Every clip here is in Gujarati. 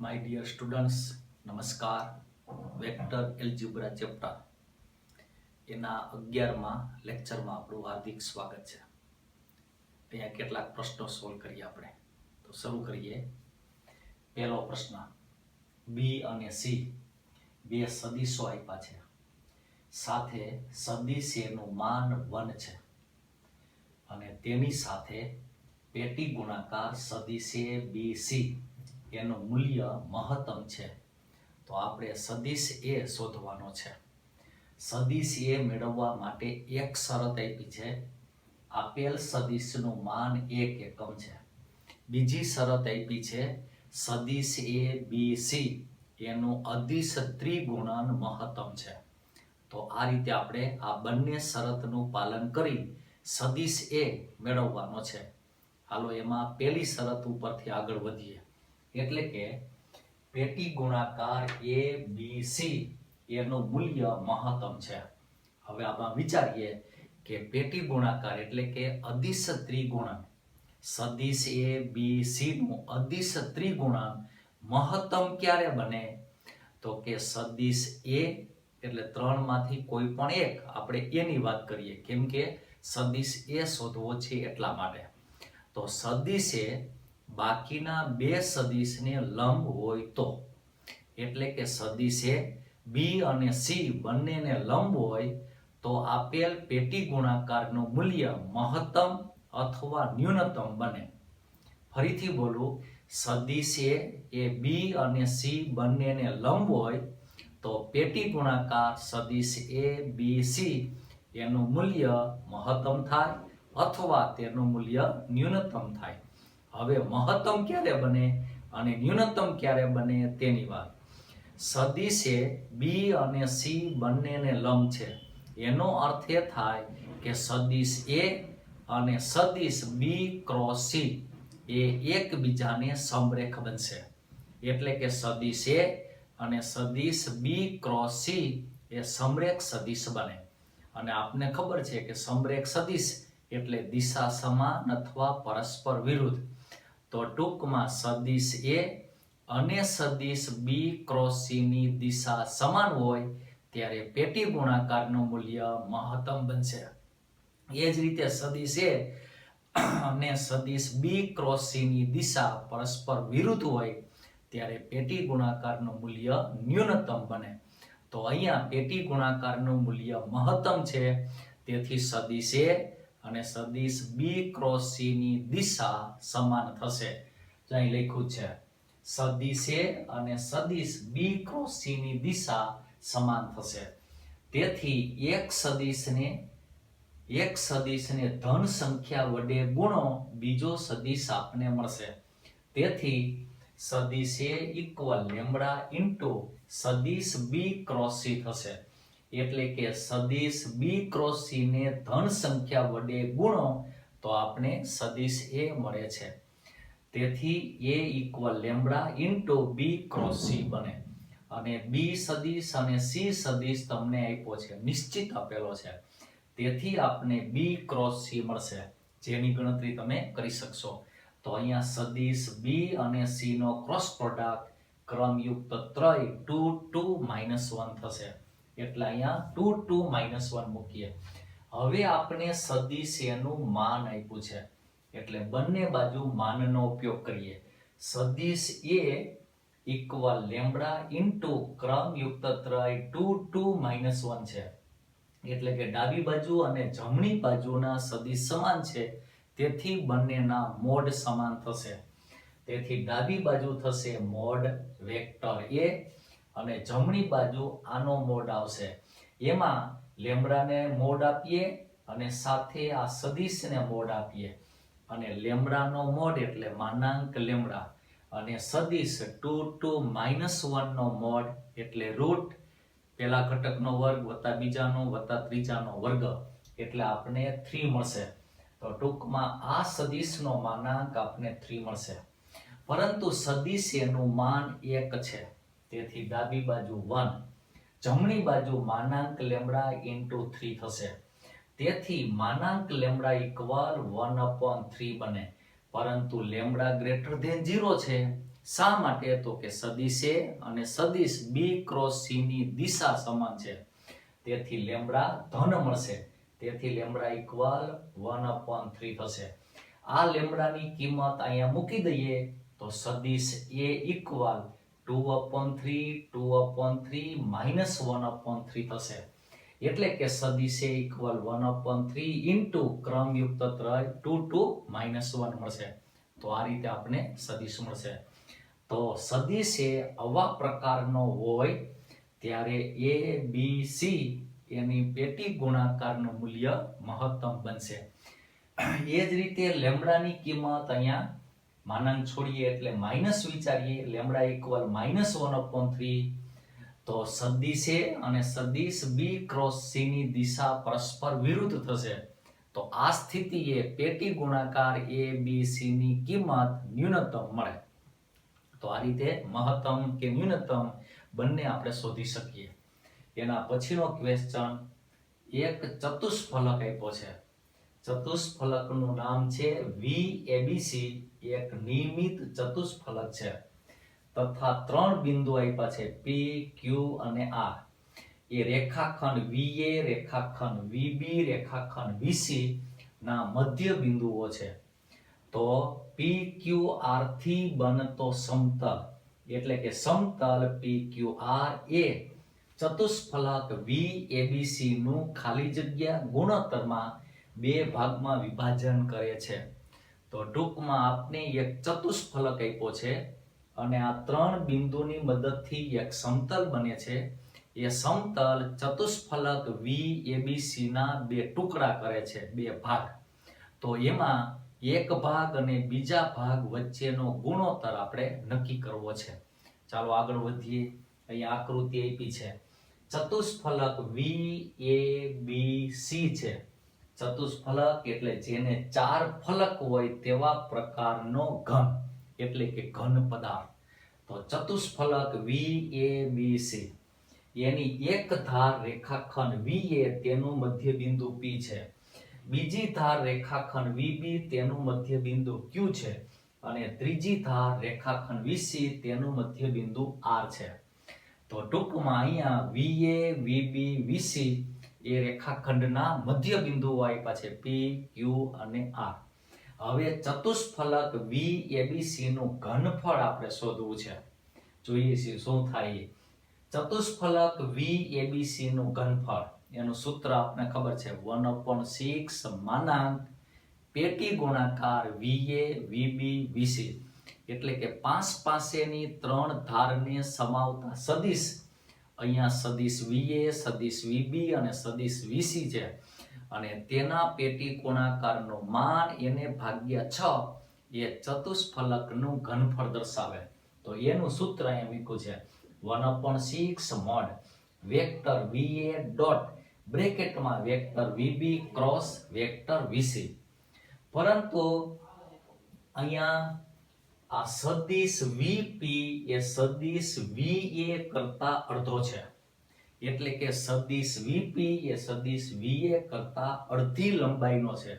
માય ડિયર સ્ટુડન્ટ્સ, નમસ્કાર. વેક્ટર એલ્જિબ્રા ચેપ્ટર એના 11મા લેક્ચરમાં આપણું હાર્દિક સ્વાગત છે. અહીંયા કેટલાક પ્રશ્નો સોલ્વ કરીએ આપણે. તો શરૂ કરીએ. પહેલો પ્રશ્ન, બી અને સી બે સદિશો આપ્યા છે, સાથે સદિશ એનું માન 1 છે અને તેની સાથે પેટી ગુણાકાર સદિશ એ બી સી એનું મૂલ્ય મહત્તમ છે. તો આપણે સદિશ એ શોધવાનો છે. સદિશ એ મેળવવા માટે એક શરત આપી છે, આપેલ સદિશનું માન 1 એકમ છે. બીજી શરત આપી છે, સદિશ એ બી સી એનું અદિશ ત્રિગુણન મહત્તમ છે. તો આ રીતે આપણે આ બંને શરતનું પાલન કરી સદિશ એ મેળવવાનો છે. હાલો એમાં પહેલી શરત ઉપરથી આગળ વધીએ. એટલે કે પેટી ગુણાકાર એ બી સી એનું મૂલ્ય મહત્તમ છે. હવે આમાં વિચારીએ કે પેટી ગુણાકાર એટલે કે અદિશ ત્રિગુણન, સદિશ એ બી સી નું અદિશ ત્રિગુણન મહત્તમ ક્યારે બને? તો કે સદિશ એ એટલે 3 માંથી કોઈ પણ એક, આપણે એની વાત કરીએ કેમ કે સદિશ એ શોધવો છે એટલા માટે. તો સદિશ એ બાકીના બે સદિશને લંબ હોય તો, એટલે કે સદિશ એ બી અને સી બંનેને લંબ હોય તો આપેલ પેટી ગુણાકારનું મૂલ્ય મહત્તમ અથવા ન્યૂનતમ બને. ફરીથી બોલું, સદિશ એ બી અને સી બંનેને લંબ હોય તો પેટી ગુણાકાર સદિશ એ બી સી એનું મૂલ્ય મહત્તમ થાય અથવા તેનું મૂલ્ય ન્યૂનતમ થાય. હવે મહત્તમ ક્યારે બને અને ન્યૂનતમ ક્યારે બને તેની વાત. સદિશ એ બી અને સી બંનેને લંબ છે, એનો અર્થ એ થાય કે સદિશ એ અને સદિશ બી ક્રોસ સી એ એકબીજાને સમરેખ બનશે. એટલે કે સદિશ એ અને સદિશ બી ક્રોસ સી એ સમરેખ સદિશ બને. અને આપને ખબર છે કે સમરેખ સદિશ એટલે દિશા સમાન અથવા પરસ્પર વિરુદ્ધ. તો ટૂંકમાં સદિશ એ અને સદિશ બી ક્રોસ સી ની દિશા સમાન હોય ત્યારે પેટી ગુણાકારનું મૂલ્ય મહત્તમ બનશે. એ જ રીતે સદિશ એ અને સદિશ બી ક્રોસ સી ની દિશા પરસ્પર વિરુદ્ધ હોય ત્યારે પેટી ગુણાકારનું મૂલ્ય ન્યૂનતમ બને. તો અહીંયા પેટી ગુણાકારનું મૂલ્ય મહત્તમ છે, તેથી સદિશ એ અને સદિશ બી ક્રોસ સી ની દિશા સમાન થશે. અહીં લખ્યું છે સદિશ એ અને સદિશ બી ક્રોસ સી ની દિશા સમાન થશે. તેથી એક સદિશને ધન સંખ્યા વડે ગુણો બીજો સદિશ આપને મળશે. તેથી સદિશ એ ઇક્વલ લેમ્બડા ઇન્ટુ સદિશ બી ક્રોસ સી થશે. એટલે કે સદિશ બી ક્રોસ સી ને ધન સંખ્યા વડે ગુણો તો આપણે સદિશ એ મળે છે. તેથી a equal lambda into b cross c બને. અને બી સદિશ અને સી સદિશ તમને આપ્યો છે, નિશ્ચિત આપેલો છે, તેથી આપણે બી ક્રોસ સી મળશે, જેની ગણતરી તમે કરી શકશો. તો અહીંયા સદિશ બી અને સી નો ક્રોસ પ્રોડક્ટ ક્રમયુક્ત ત્રય 2 2 1 થશે. એટલે અહીંયા 2 2 1 મૂકીએ. હવે આપણે સદિશ એનું માન આપ્યું છે એટલે બંને બાજુ માનનો ઉપયોગ કરીએ. સદિશ એ ઇક્વલ લેમ્બડા ઇન્ટુ ક્રમયુક્ત ત્રય 2 2 1 છે. એટલે કે ડાબી બાજુ અને જમણી બાજુના સદિશ સમાન છે, તેથી બંનેના મોડ સમાન થશે. તેથી ડાબી બાજુ થશે મોડ વેક્ટર એ અને જમણી બાજુ આનો મોડ આવશે. એમાં લેમ્બડાને મોડ આપીએ અને સાથે આ સદિશને મોડ આપીએ. અને લેમ્બડાનો મોડ એટલે માનાંક લેમ્બડા અને સદિશ 2 2 1 નો મોડ એટલે રૂટ પહેલા ઘટકનો વર્ગ વત્તા બીજાનો વત્તા ત્રીજાનો વર્ગ એટલે આપણે 3 મળશે. તો ટૂંકમાં આ સદિશનો માનાંક આપણે 3 મળશે. પરંતુ સદિશ એનું માન 1 છે, તેથી ડાબી બાજુ 1, જમણી બાજુ માનાંક લેમ્બડા ઇન્ટુ 3 થશે. તેથી માનાંક લેમ્બડા ઇક્વલ 1/3 બને. પરંતુ લેમ્બડા ગ્રેટર ધેન 0 છે શા માટે? તો કે સદિશ A અને સદિશ B ક્રોસ C ની દિશા સમાન છે, તેથી લેમ્બડા ધન મળશે. તેથી લેમ્બડા ઇક્વલ 1/3 થશે. આ લેમ્બડાની કિંમત અહીંયા મૂકી દઈએ તો સદિશ A ઇક્વલ 2/3 -1/3 થશે. એટલે કે સદિશ A ઇક્વલ 1/3 ઇન્ટુ ક્રમયુક્ત ત્રય 2 to -1 મળશે. તો આ રીતે આપણે સદિશ મળશે. તો સદિશ એ આવા પ્રકારનો હોય ત્યારે A B C એની પેટી ગુણાકારનું મૂલ્ય મહત્તમ બનશે. એ જ રીતે લેમ્બડાની કિંમત અહીંયા માનાંક છોડીએ એટલે માઇનસ વિચારીએ, લેમ્બડા ઇક્વલ -1/3. તો સદિશ A અને સદિશ B ક્રોસ C ની દિશા પરસ્પર વિરુદ્ધ થશે. તો આ સ્થિતિએ પેટી ગુણાકાર A B C ની કિંમત ન્યૂનતમ મળે. તો આ રીતે મહત્તમ કે ન્યૂનતમ બંને આપણે શોધી શકીએ. એના પછીનો ક્વેશ્ચન, એક ચતુષ્ફલક આપ્યો છે. ચતુષ્ફલકનું નામ છે VABC. એક નિયમિત ચતુષ્ફલક છે તથા 3 બિંદુ આપ્યા છે P, Q અને R. એ રેખાખંડ VA, રેખાખંડ VB, રેખાખંડ VC ના મધ્ય બિંદુઓ છે. તો PQR થી બનતો સમતલ એટલે કે સમતલ PQR એ ચતુષ્ફલક VABC નું ખાલી જગ્યા ગુણોત્તરમાં 2 ભાગમાં વિભાજન કરે છે. તો ટૂંકમાં આપને એક ચતુષ્ફલક આપ્યો છે અને આ 3 બિંદુની મદદથી એક સમતલ બને છે. એ સમતલ ચતુષ્ફલક VABC ના 2 ટુકડા કરે છે, 2 ભાગ. તો એમાં એક ભાગ અને બીજા ભાગ વચ્ચેનો ગુણોત્તર આપણે નક્કી કરવો છે. ચાલો આગળ વધીએ. અહીંયા આકૃતિ આપી છે. ચતુષ્ફલક VABC છે. ચતુષ્ફલક એટલે જેને 4 ફલક હોય તેવા પ્રકારનો ઘન એટલે કે ઘન પદાર્થ. તો ચતુષ્ફલક VABC એની એક ધાર રેખાખંડ VA તેનું મધ્ય બિંદુ P છે, બીજી ધાર રેખાખંડ VB તેનું મધ્ય બિંદુ Q છે અને ત્રીજી ધાર રેખાખંડ VC તેનું મધ્ય બિંદુ R છે. તો ટૂંકમાં અહીંયા VA, VB, VC એ રેખાખંડના મધ્ય બિંદુઓ આપ્યા છે P, Q અને R. હવે ચતુષ્ફલક VABC નું ઘનફળ આપણે શોધવું છે. જોઈએ છીએ શું થાય. ચતુષ્ફલક VABC નું ઘનફળ એનું સૂત્ર આપણને ખબર છે 1/6 માનાંક પેટી ગુણાકાર VA, VB, VC એટલે કે 5 પાસેની 3 ધારને સમાવતા સદિશ. અહીંયા સદિશ VA, સદિશ VB અને સદિશ VC છે અને તેના પેટી ગુણાકારનો માન એને ભાગ્યા 6 એ ચતુષ્ફલકનું ઘનફળ દર્શાવે. તો એનું સૂત્ર અહીંયા મૂક્યું છે 1/6 mod વેક્ટર VA ડોટ બ્રેકેટમાં vector VB cross vector VC. પરંતુ અહીંયા આ સદિશ VP એ સદિશ VA કરતા અડધો છે. એટલે કે સદિશ VP એ સદિશ VA કરતા અડધી લંબાઈનો છે.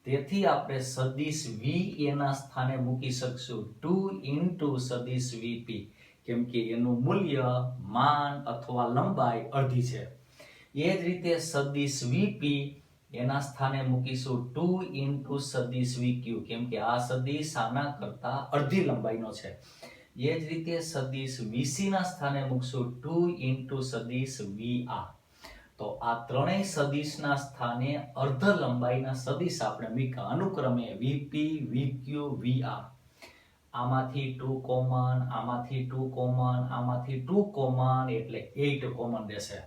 તેથી આપણે સદિશ VA ના સ્થાને મૂકી શકશું 2 into સદિશ VP, કેમ કે એનું મૂલ્ય માન અથવા લંબાઈ અડધી છે. એ જ રીતે સદિશ VP એના સ્થાને મૂકીશું 2 into સદિશ VQ, કેમ કે આ સદિશ આના કરતા અડધી લંબાઈનો છે. એ જ રીતે સદિશ VC ના સ્થાને મૂકશું 2 into સદિશ VR. તો આ ત્રણેય સદિશના સ્થાને અર્ધ લંબાઈના સદિશ આપણે મૂક્યા અનુક્રમે VP, VQ, VR. આમાંથી 2 કોમન, આમાંથી 2 કોમન, આમાંથી 2 કોમન એટલે 8 કોમન રહેશે.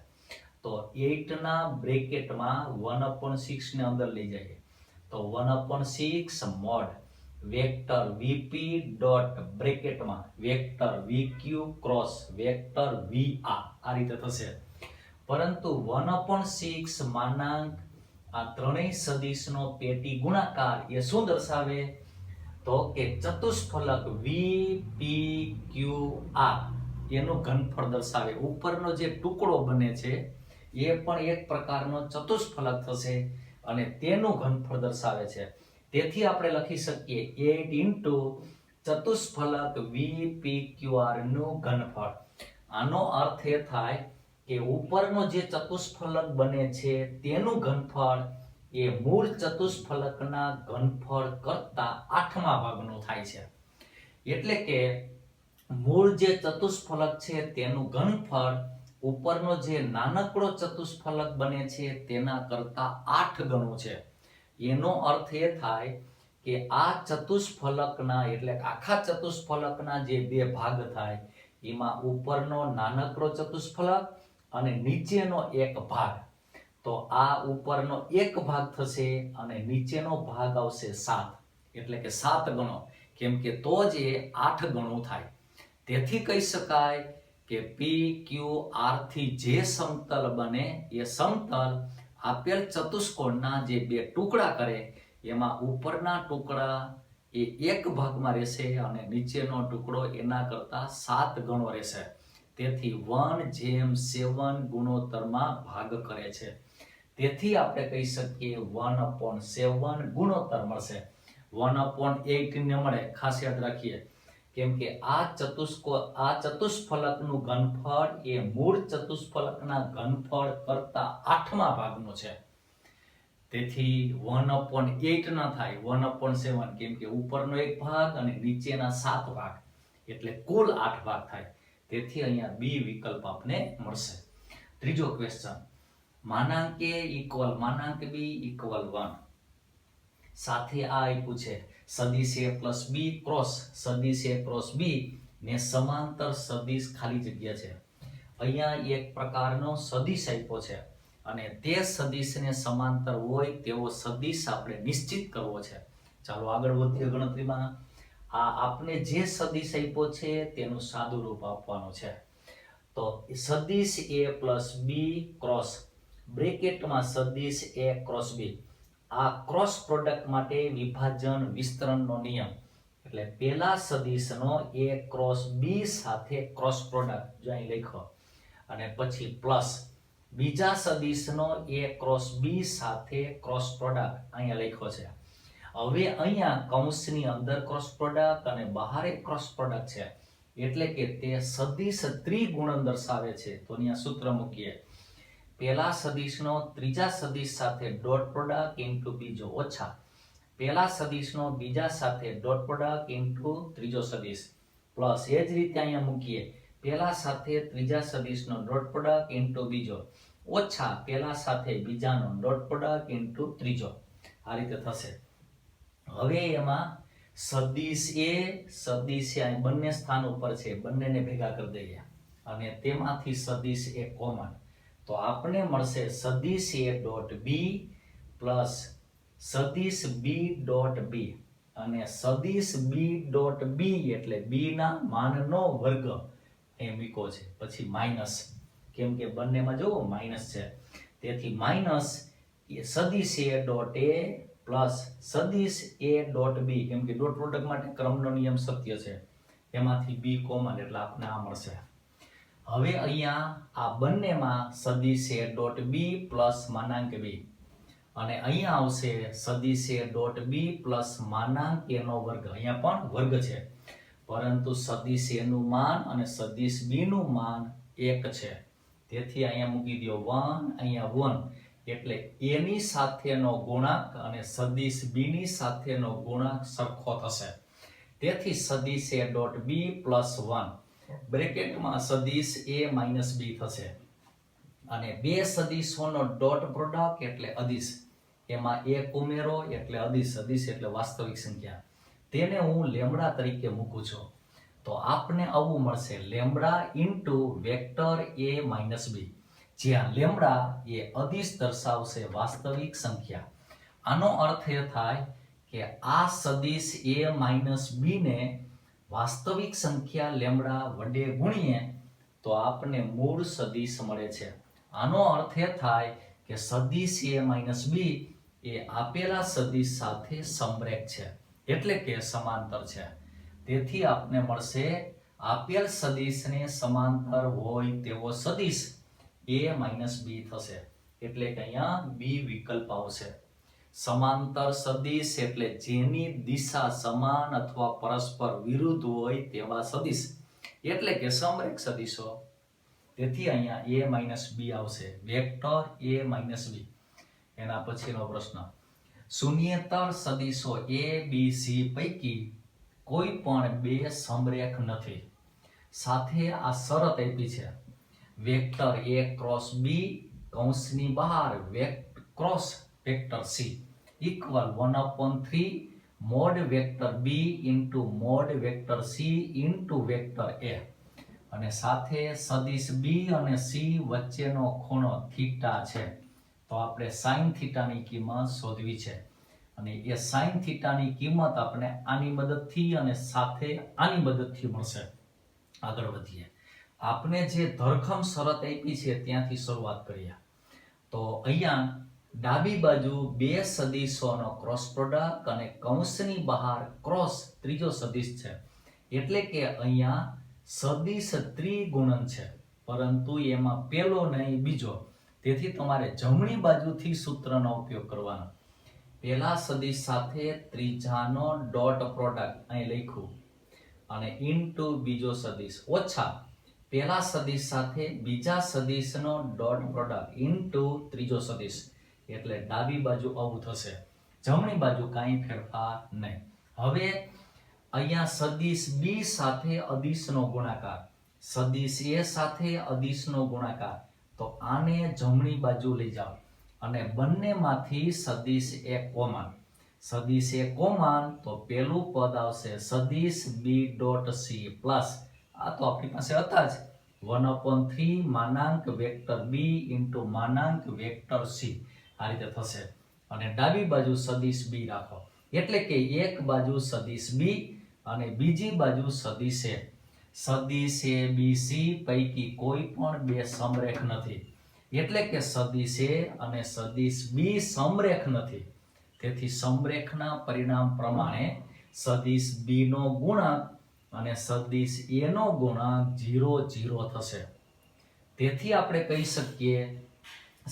તો 8 ના બ્રેકેટમાં 1/6 ને અંદર લઈ જઈએ તો 1/6 mod વેક્ટર VP ડોટ બ્રેકેટમાં vector VQ cross vector VR આ રીતે થશે. પરંતુ 1/6 માનાંક આ ત્રણેય સદિશનો પેટી ગુણાકાર એ શું દર્શાવે? તો કે ચતુષ્ફલક VPQR એનું ઘનફળ દર્શાવે. ઉપરનો જે ટુકડો બને છે એ પણ એક પ્રકારનો ચતુષ્ફલક થશે અને તેનું ઘનફળ દર્શાવે છે. તેથી આપણે લખી શકીએ 8 into ચતુષ્ફલક VPQR નું ઘનફળ. આનો અર્થ એ થાય કે ઉપરનો જે ચતુષ્ફલક બને છે તેનું ઘનફળ એ મૂળ ચતુષ્ફલકના ઘનફળ કરતા 8મા ભાગનું થાય છે. એટલે કે મૂળ જે ચતુષ્ફલક છે તેનું ઘનફળ ઉપરનો જે નાનકડો ચતુષ્ફલક બને છે તેના કરતા 8 ગણું છે. એનો અર્થ એ થાય કે આ ચતુષ્ફલકના એટલે આખા ચતુષ્ફલકના જે બે ભાગ થાય એમાં ઉપરનો નાનકડો ચતુષ્ફલક અને નીચેનો એક ભાગ. તો આ ઉપરનો એક ભાગ થશે અને નીચેનો ભાગ આવશે 7, એટલે કે 7 ગણો, કેમ કે તો જ એ 8 ગણું થાય. તેથી કહી શકાય કે PQR થી જે સમતલ બને એ સમતલ આપેલ ચતુષ્કોણના જે બે ટુકડા કરે એમાં ઉપરના ટુકડા એ એક ભાગમાં રહેશે અને નીચેનો ટુકડો એના કરતા 7 ગણો રહેશે. તેથી 1/7 ગુણોત્તરમાં ભાગ કરે છે. તેથી આપણે કહી શકીએ 1/7 ગુણોત્તર મળશે. 1/8 ને મળે, ખાસ યાદ રાખીએ, કેમ કે આ ચતુષ્ફલકનું ઘનફળ એ મૂળ ચતુષ્ફલકના ઘનફળ કરતા 8મા ભાગનું છે. તેથી 1/8 ના થાય, 1/7, કેમ કે ઉપરનો એક ભાગ અને નીચેના 7 ભાગ, એટલે કુલ 8 ભાગ થાય. તેથી અહીંયા બી વિકલ્પ આપને મળશે. ત્રીજો ક્વેશ્ચન, માનાંક A = માનાંક B = 1 સાથે આ આપ્યું છે સદિશ A + B ક્રોસ સદિશ A ક્રોસ B ને સમાંતર સદિશ ખાલી જગ્યા છે. અહીંયા એક પ્રકારનો સદિશ આપ્યો છે અને તે સદિશને સમાંતર હોય તેવો સદિશ આપણે નિશ્ચિત કરવો છે. ચાલો આગળ વધીએ ગણતરીમાં. આ આપણે જે સદિશ આપ્યો છે તેનું સાદું રૂપ આપવાનું છે. તો સદિશ A + B ક્રોસ બ્રેકેટમાં સદિશ A ક્રોસ B. આ ક્રોસ પ્રોડક્ટ માટે વિભાજન વિસ્તરણનો નિયમ, એટલે પહેલા સદિશનો A ક્રોસ B સાથે ક્રોસ પ્રોડક્ટ જો અહીં લખો અને પછી પ્લસ બીજા સદિશનો A ક્રોસ B સાથે ક્રોસ પ્રોડક્ટ અહીંયા લખ્યો છે. હવે અહીંયા કૌંસની અંદર ક્રોસ પ્રોડક્ટ અને બહાર ક્રોસ પ્રોડક્ટ છે, એટલે કે તે સદિશ ત્રિગુણન દર્શાવે છે. તો અહીંયા સૂત્ર મૂકીએ, પહેલા સદિશનો ત્રીજા સદિશ સાથે ડોટ પ્રોડક્ટ ઇન્ટુ બીજો ઓછા પહેલા સદિશનો બીજા સાથે ડોટ પ્રોડક્ટ ઇન્ટુ ત્રીજો સદિશ પ્લસ એ જ રીતે અહીંયા મૂકીએ, પહેલા સાથે ત્રીજા સદિશનો ડોટ પ્રોડક્ટ ઇન્ટુ બીજો ઓછા પહેલા સાથે બીજાનો ડોટ પ્રોડક્ટ ઇન્ટુ ત્રીજો. આ રીતે થશે. હવે એમાં સદિશ A બંને સ્થાન ઉપર છે, બંનેને ભેગા કરી દઈએ અને તેમાંથી સદિશ A કોમન. તો આપણે મળશે સદિશ A ડોટ B પ્લસ સદિશ B ડોટ B અને સદિશ B ડોટ B એટલે B ના માનનો વર્ગ એ મૂકો છે, પછી માઈનસ, કેમ કે બંનેમાં જો માઈનસ છે. તેથી માઈનસ સદિશ A ડોટ A પ્લસ સદિશ A ડોટ B, કેમ કે ડોટ પ્રોડક્ટ માટે ક્રમનો નિયમ સત્ય છે, એમાંથી B કોમન એટલે આપણને આ મળશે. હવે અહીંયા આ બંનેમાં સદિશ A ડોટ B પ્લસ માનાંક B અને અહીંયા આવશે સદિશ A ડોટ B પ્લસ માનાંક A નો વર્ગ. અહીંયા પણ વર્ગ છે, પરંતુ સદિશ A નું માન અને સદિશ B નું માન એક છે. તેથી અહીંયા મૂકી દો 1, અહીંયા 1, એટલે A ની સાથેનો ગુણાંક અને સદિશ B ની સાથેનો ગુણાંક સરખો થશે. તેથી સદિશ A ડોટ B પ્લસ 1 બ્રેકેટમાં સદિશ A માઇનસ B થશે અને બે સદિશોનો ડોટ પ્રોડક્ટ એટલે અદિશ, એમાં એક ઉમેરો એટલે અદિશ, અદિશ એટલે વાસ્તવિક સંખ્યા, તેને હું લેમ્બડા તરીકે મૂકું છું. તો આપને આવું મળશે lambda into vector A minus B, જ્યાં લેમ્બડા એ અદિશ દર્શાવશે વાસ્તવિક સંખ્યા. આનો અર્થ એ થાય કે આ સદિશ A માઇનસ B ને વાસ્તવિક સંખ્યા લેમ્બડા વડે ગુણીએ તો આપણને મૂળ સદિશ મળે છે. આનો અર્થ એ થાય કે સદિશ A માઇનસ B એ આપેલા સદિશ સાથે સમરેખ છે, એટલે કે સમાંતર છે. તેથી આપને મળશે આપેલ સદિશને સમાંતર હોય તેવો સદિશ A માઇનસ B થશે, એટલે કે અહીંયા B વિકલ્પ આવશે. સમાંતર સદિશ એટલે જેની દિશા સમાન અથવા પરસ્પર વિરુદ્ધ હોય તેવા સદિશ એટલે કે સમરેખ સદિશો. તેથી અહીંયા a - b આવશે, વેક્ટર a - b. એના પછીનો પ્રશ્ન, શૂન્યેતર સદિશો a b c પૈકી કોઈ પણ બે સમરેખ નથી. સાથે આ શરત આપી છે, વેક્ટર a ક્રોસ b કૌંસની બહાર cross vector c equal 1/3 mode vector b into mode vector c into vector a. અને સાથે સદિશ b અને c વચ્ચેનો ખૂણો થીટા છે, તો આપણે સાઇન થીટાની કિંમત શોધવી છે. અને એ સાઇન થીટાની કિંમત આપણે આની મદદથી અને સાથે આની મદદથી મળશે. આગળ વધીએ. આપણે જે ધરખમ શરત આપી છે ત્યાંથી શરૂઆત કરીએ. તો અહીંયા ડાબી બાજુ બે સદિશોનો ક્રોસ પ્રોડક્ટ અને કૌંસની બહાર ક્રોસ ત્રીજો સદિશ છે, એટલે કે અહીંયા સદિશ ત્રિગુણન છે, પરંતુ એમાં પહેલો નહીં બીજો. તેથી તમારે જમણી બાજુથી સૂત્રનો ઉપયોગ કરવાનો. પહેલા સદિશ સાથે ત્રીજાનો ડોટ પ્રોડક્ટ અહીં લખ્યું અને ઇન્ટુ બીજો સદિશ ઓછા પહેલા સદિશ સાથે બીજા સદિશનો ડોટ પ્રોડક્ટ ઇન્ટુ ત્રીજો સદિશ, એટલે ડાબી બાજુ આવું થશે, જમણી બાજુ કાંઈ ફેરફાર નહીં. હવે અહીંયા સદિશ b સાથે અદિશનો ગુણાકાર, સદિશ a સાથે અદિશનો ગુણાકાર, તો આને જમણી બાજુ લઈ જાઓ અને બંનેમાંથી સદિશ a કોમન. સદિશ a કોમન તો પેલું પદ આવશે સદિશ b ડોટ c પ્લસ આ તો આપણી પાસે હતા જ 1/3 માનાંક વેક્ટર b ઇન્ટુ માનાંક વેક્ટર c. આ રીતે થશે. અને ડાબી બાજુ સદિશ b રાખો, એટલે કે એક બાજુ સદિશ b અને બીજી બાજુ સદિશ a. સદિશ a b c પૈકી કોઈ પણ બે સમરેખ નથી, એટલે કે સદિશ a અને સદિશ b સમરેખ નથી. તેથી સમરેખના પરિણામ પ્રમાણે સદિશ b નો ગુણાંક અને સદિશ a નો ગુણાંક 0 0 થશે. તેથી આપણે કહી શકીએ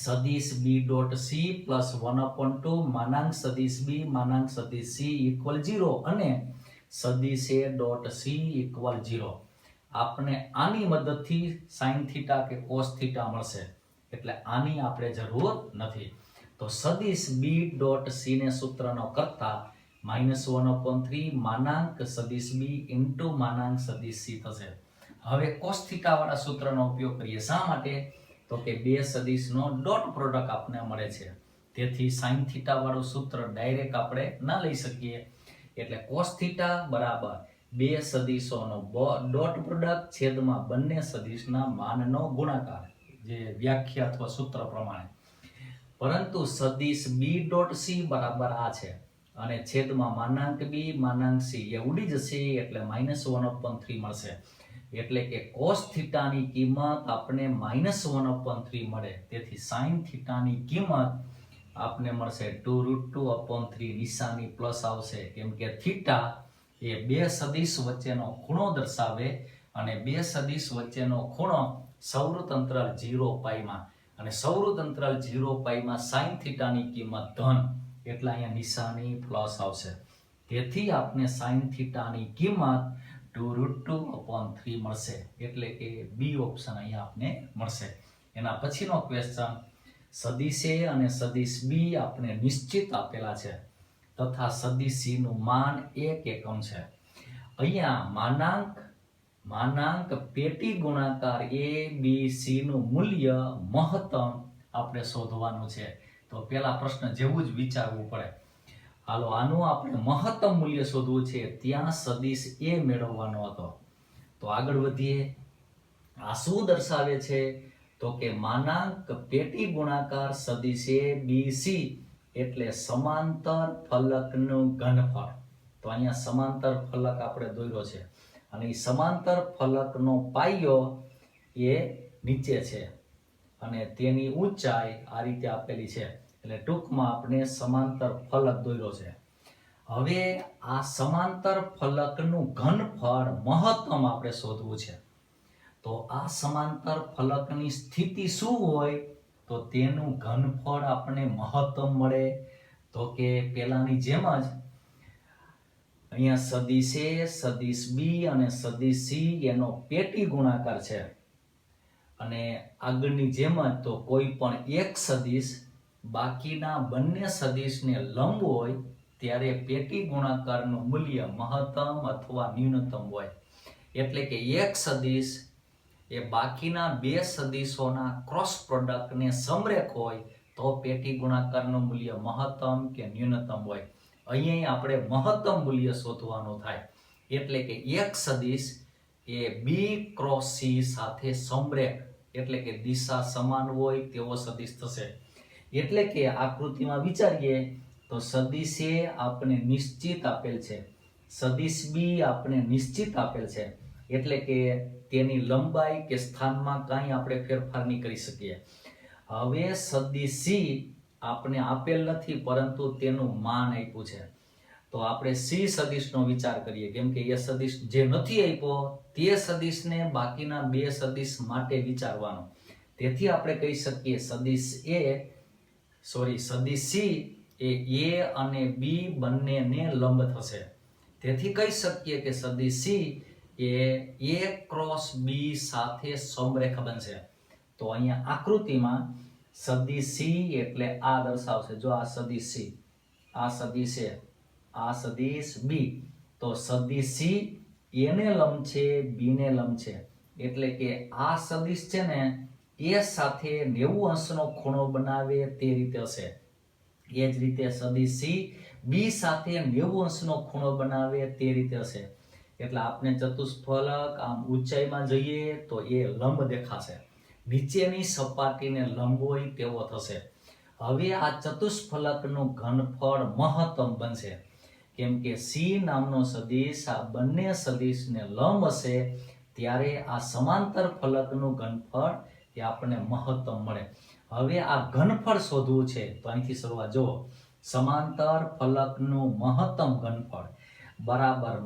સદિશ b ડોટ c પ્લસ 1/2 માનાંક સદિશ b માનાંક સદિશ c ઇક્વલ 0 અને સદિશ a ડોટ c ઇક્વલ 0. આપણે આની મદદથી સાઇન થીટા કે કોસ થીટા મળશે, એટલે આની આપણે જરૂર નથી. તો સદિશ b ડોટ c ને સૂત્રનો કરતા -1/3 માનાંક સદિશ b ઇન્ટુ માનાંક સદિશ c થશે. હવે કોસ થીટા વાળા સૂત્રનો ઉપયોગ કરીએ. શા માટે? તો કે બે સદિશનો ડોટ પ્રોડક્ટ આપણને મળે છે, તેથી સાઇન થીટા વાળું સૂત્ર ડાયરેક્ટ આપણે ના લઈ શકીએ. એટલે કોસ થીટા બરાબર બે સદિશોનો ડોટ પ્રોડક્ટ છેદમાં બંને સદિશના માનનો ગુણાકાર, જે વ્યાખ્યા અથવા સૂત્ર પ્રમાણે. પરંતુ સદિશ b ડોટ c બરાબર આ છે અને છેદમાં માનાંક b માનાંક c એ ઉડી જશે, એટલે -1/3 મળશે. એટલે કે કોસ થીટાની કિંમત આપણે -1/3 મળે. તેથી સાઇન થીટાની કિંમત આપને મળશે 2√2/3. નિશાની પ્લસ આવશે, કેમ કે થીટા એ બે સદિશ વચ્ચેનો ખૂણો દર્શાવે અને બે સદિશ વચ્ચેનો ખૂણો સૌરત અંતરાલ 0 પાઈમાં, અને સૌરત અંતરાલ 0 પાઈમાં સાઇન થીટાની કિંમત ધન, એટલે અહીંયા નિશાની પ્લસ આવશે. તેથી આપને સાઇન થીટાની કિંમત 2√2/3 મળશે, એટલે કે બી ઓપ્શન અહીંયા આપને મળશે. એના પછીનો ક્વેશ્ચન, સદિશ a અને સદિશ b આપણે નિશ્ચિત આપેલા છે તથા સદિશ c નું માન 1 એકમ છે. અહીંયા માનાંક પેટી ગુણાકાર a b c નું મૂલ્ય મહત્તમ આપણે શોધવાનું છે. તો પેલા પ્રશ્ન જેવું જ વિચારવું પડે. હાલો, આનું આપણે મહત્તમ મૂલ્ય શોધવું છે, ત્યાં સદિશ a મેળવવાનો હતો. તો આગળ વધીએ. આ શું દર્શાવે છે? તો કે માનાંક પેટી ગુણાકાર સદિશ a b c એટલે સમાંતર ફલકનું ઘનફળ. તો અહીંયા સમાંતર ફલક આપણે દોર્યો છે અને એ સમાંતર ફલકનો પાયો એ નીચે છે અને તેની ઊંચાઈ આ રીતે આપેલી છે. એટલે ટૂંકમાં આપણે સમાંતર ફલક દોર્યો છે. હવે આ સમાંતર ફલકનું ઘનફળ મહત્તમ આપણે શોધવું છે. તો આ સમાંતર ફલકની સ્થિતિ શું હોય? તો તેનું ઘનફળ આપણને મહત્તમ મળે. તો કે પેલાની જેમ જ અહીંયા સદિશ A, સદિશ B અને સદિશ C એનો પેટી ગુણાકાર છે. અને આગળની જેમ જ તો કોઈ પણ એક સદિશ બાકીના બંને સદિશને લંબ હોય ત્યારે પેટી ગુણાકારનું મૂલ્ય મહત્તમ અથવા ન્યૂનતમ હોય. એટલે કે એક સદિશ એ બાકીના બે સદિશોના ક્રોસ પ્રોડક્ટને સમરેખ હોય તો પેટી ગુણાકારનું મૂલ્ય મહત્તમ કે ન્યૂનતમ હોય. અહીંયા આપણે મહત્તમ મૂલ્ય શોધવાનું થાય. એટલે કે એક સદિશ એ B ક્રોસ C સાથે સમરેખ એટલે કે દિશા સમાન હોય તેવો સદિશ થશે. એટલે કે આકૃતિમાં વિચારીએ તો સદિશ A આપણે નિશ્ચિત આપેલ છે, સદિશ B આપણે નિશ્ચિત આપેલ છે. એટલે કે તેની લંબાઈ કે સ્થાનમાં કાંઈ આપણે ફેરફાર નહીં કરી શકીએ. હવે સદિશ C આપણે આપેલ નથી પરંતુ તેનું માન આપ્યું છે. તો આપણે C સદિશનો વિચાર કરીએ કેમ કે એ સદિશ જે નથી આપ્યો તે સદિશને બાકીના બે સદિશ માટે વિચારવાનો. તેથી આપણે કહી શકીએ સદિશ C એ A અને B બંનેને લંબ થશે. તેથી કહી શકીએ કે સદિશ C A A cross B સાથે સમરેખ બનશે. તો અહીંયા આકૃતિમાં સદિશ C એટલે આ દર્શાવશે. જો આ સદિશ C, આ સદિશ A, આ સદિશ B. તો સદિશ C એને લંબ છે, B ને લંબ છે. એટલે કે આ સદિશ છે ને A સાથે 90 અંશનો ખૂણો બનાવે તે રીતે હશે. એ જ રીતે સદિશ C B સાથે 90 અંશનો ખૂણો બનાવે તે રીતે હશે. એટલે આપણે ચતુષ્ફલક આમ ઊંચાઈમાં જઈએ તો એ લંબ દેખાશે, નીચેની સપાટીને લંબ હોય તેવો થશે. હવે આ ચતુષ્ફલકનું ઘનફળ મહત્તમ બનશે કેમ કે C નામનો સદિશ આ બંને સદિશને લંબ હશે ત્યારે આ સમાંતર ફલકનું ઘનફળ એ આપણને મહત્તમ મળે. હવે આ ઘનફળ શોધવું છે તો અહીંથી શરૂઆત જુઓ. સમાંતર ફલકનું મહત્તમ ઘનફળ બરાબર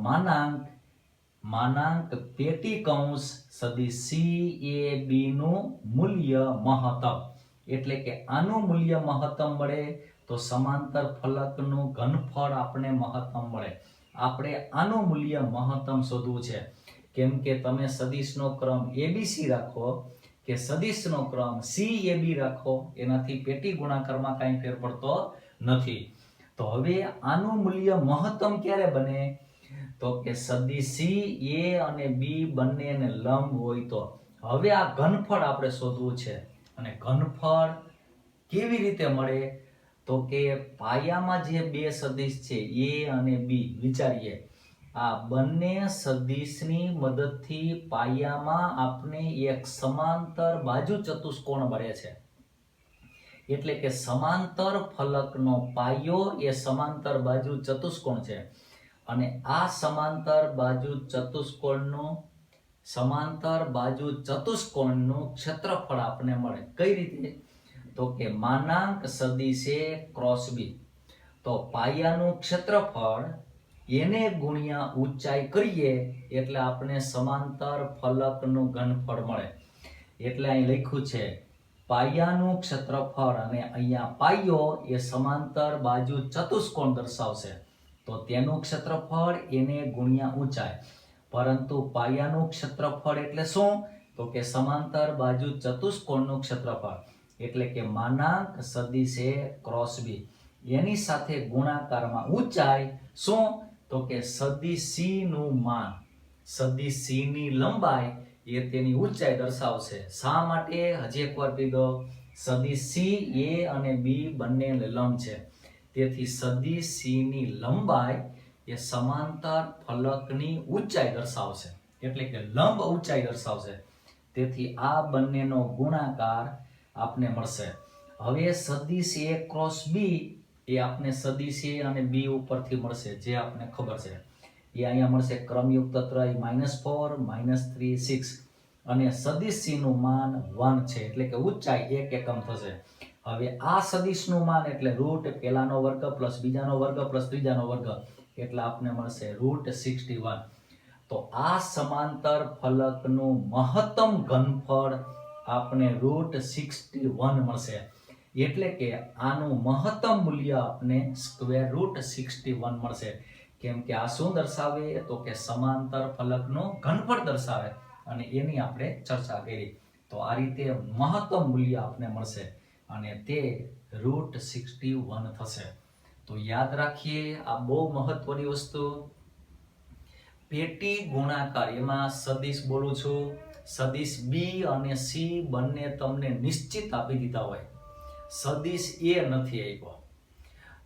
માનાંક પેટી કૌંસ સદિશ CAB નું મૂલ્ય મહત્તમ. એટલે કે આનું મૂલ્ય મહત્તમ મળે તો સમાંતર ફલકનું ઘનફળ આપણે મહત્તમ મળે. આપણે આનું મૂલ્ય મહત્તમ શોધવું છે કેમ કે તમે સદિશનો ક્રમ ABC રાખો કે સદિશનો ક્રમ CAB રાખો એનાથી પેટી ગુણાકારમાં કાંઈ ફેર પડતો નથી. તો હવે આનું મૂલ્ય મહત્તમ ક્યારે બને તો કે સદિશ C A અને B બંનેને લંબ હોય તો. હવે આ ઘનફળ આપણે શોધવું છે અને ઘનફળ કેવી રીતે મળે તો કે પાયામાં જે બે સદિશ છે A અને B વિચારીએ. આ બંને સદિશની મદદથી પાયામાં આપણે એક સમાંતર બાજુ ચતુષ્કોણ મળે છે. એટલે કે સમાંતર ફલકનો પાયો એ સમાંતર બાજુ ચતુષ્કોણ છે અને આ સમાંતર બાજુ ચતુષ્કોણનું ક્ષેત્રફળ આપણને મળે. કઈ રીતે તો કે માનાંક સદિશ A ક્રોસ B. તો પાયાનું ક્ષેત્રફળ એને ગુણ્યા ઊંચાઈ કરીએ એટલે આપણે સમાંતર ફલકનું ઘનફળ મળે. એટલે અહીં લખ્યું છે પાયાનું ક્ષેત્રફળ અને અહીંયા પાયો એ સમાંતર બાજુ ચતુષ્કોણ દર્શાવશે તો તેનું ક્ષેત્રફળ એને ગુણ્યા ઊંચાઈ. પરંતુ પાયાનું ક્ષેત્રફળ એટલે શું તો કે સમાંતર બાજુ ચતુષ્કોણનું ક્ષેત્રફળ. એટલે કે માનાંક સદિશ A ક્રોસ B એની સાથે ગુણાકારમાં ઊંચાઈ શું તો કે સદિશ C નું માન, સદિશ C ની લંબાઈ એ તેની ઊંચાઈ દર્શાવશે. શા માટે હજી એકવાર કહી દો. સદિશ C A અને B બંને લંબ છે તેથી સદિશ C ની લંબાઈ એ સમાંતર ફલકની ઊંચાઈ દર્શાવશે. એટલે કે લંબ ઊંચાઈ દર્શાવશે. તેથી આ બંનેનો ગુણાકાર આપને મળશે. હવે સદિશ A ક્રોસ B એ આપને સદિશ A અને B ઉપરથી મળશે જે આપને ખબર છે. એ અહીંયા મળશે ક્રમયુક્ત ત્રય -4 -3 6 અને સદિશ C નું માન 1 છે એટલે કે ઊંચાઈ 1 એકમ થશે. હવે આ સદિશનું માન એટલે રૂટ પહેલાનો વર્ગ પ્લસ બીજાનો વર્ગ પ્લસ ત્રીજાનો વર્ગ એટલે આપને મળશે √61. તો આ સમાંતર ફલકનું મહત્તમ ઘનફળ આપને √61 મળશે. એટલે કે આનું મહત્તમ મૂલ્ય આપને √61 મળશે. કેમ કે આ શું દર્શાવે તો કે સમાંતર ફલકનું ઘનફળ દર્શાવે અને એની આપણે ચર્ચા કરી. તો આ રીતે મહત્તમ મૂલ્ય આપને મળશે અને તે √61 થશે. તો યાદ રાખીએ, આ બહુ મહત્વની વસ્તુ. પેટી ગુણાકાર, એમાં સદિશ બોલું છું, સદિશ બી અને સી બંને તમને નિશ્ચિત આપી દીધા હોય, સદિશ એ નથી આપ્યો.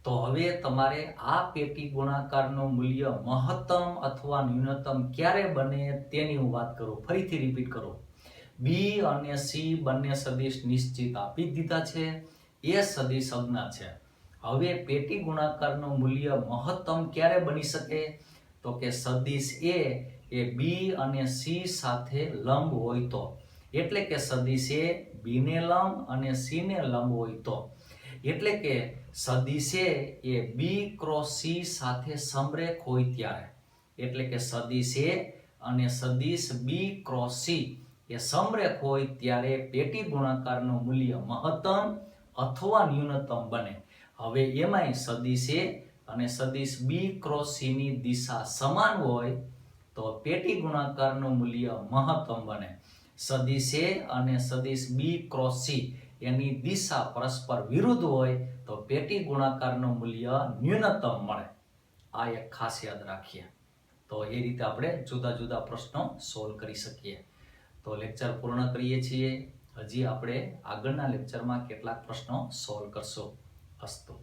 તો હવે તમારે આ પેટી ગુણાકારનું મૂલ્ય મહત્તમ અથવા ન્યૂનતમ ક્યારે બને તેની હું વાત કરું. ફરીથી રિપીટ કરું. બી અને સી બંને સદિશ નિશ્ચિત આપી દીધા છે, એ સદિશ અજ્ઞાત છે. હવે પેટી ગુણાકારનું મૂલ્ય મહત્તમ ક્યારે બની શકે તો કે સદિશ એ બી અને સી સાથે લંબ હોય તો. એટલે કે સદિશ એ બી ને લંબ અને સી ને લંબ હોય તો. એટલે કે સદિશ એ બી ક્રોસ સી સાથે સમરેખ હોય ત્યારે. એટલે કે સદિશ એ અને સદિશ બી ક્રોસ સી એ સમરેખ હોય ત્યારે પેટી ગુણાકારનું મૂલ્ય મહત્તમ અથવા ન્યૂનતમ બને. હવે એમાંય સદિશ એ અને સદિશ બી ક્રોસ સી ની દિશા સમાન હોય તો પેટી ગુણાકારનું મૂલ્ય મહત્તમ બને. સદિશ એ અને સદિશ બી ક્રોસ સી એની દિશા પરસ્પર વિરુદ્ધ હોય તો પેટી ગુણાકારનું મૂલ્ય ન્યૂનતમ મળે. આ એક ખાસ યાદ રાખીએ. તો એ રીતે આપણે જુદા જુદા પ્રશ્નો સોલ્વ કરી શકીએ. તો લેક્ચર પૂર્ણ કરીએ છીએ. હજી આપણે આગળના લેક્ચરમાં કેટલાક પ્રશ્નો સોલ્વ કરશું. અસ્તુ.